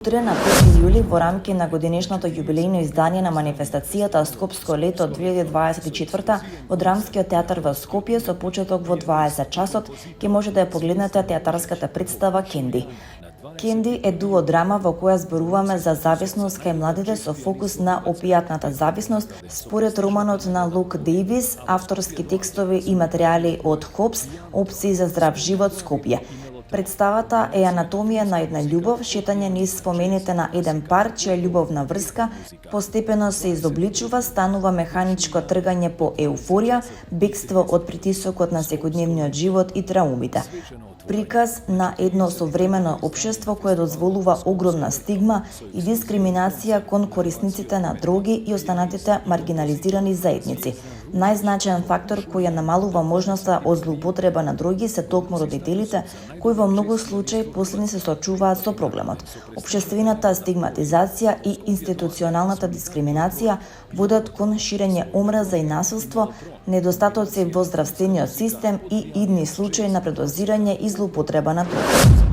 Утре на 5 јули во рамки на годинешното јубилејно издание на манифестацијата Скопско лето 2024 во Драмскиот театар во Скопје со почеток во 20 часот ќе може да ја погледнете театарската представа Кенди. Кенди е дуодрама во која зборуваме за зависност кај младите со фокус на опијатната зависност според романот на Лук Дејвис, авторски текстови и материјали од ХОПС, Опции за здрав живот Скопје. Представата е анатомија на една љубов, шетање низ спомените на еден пар, чија љубовна врска постепено се изобличува, станува механичко тргање по еуфорија, бегство од притисокот на секојдневниот живот и траумите. Приказ на едно современо општество кое дозволува огромна стигма и дискриминација кон корисниците на дроги и останатите маргинализирани заедници. Најзначаен фактор кој ја намалува можноста од злоупотреба на дроги се токму родителите, кои во многу случаи последни се соочуваат со проблемот. Општествената стигматизација и институционалната дискриминација водат кон ширење омраза и насилство, недостатоци во здравствениот систем и идни случаи на предозирање и злоупотреба на дроги.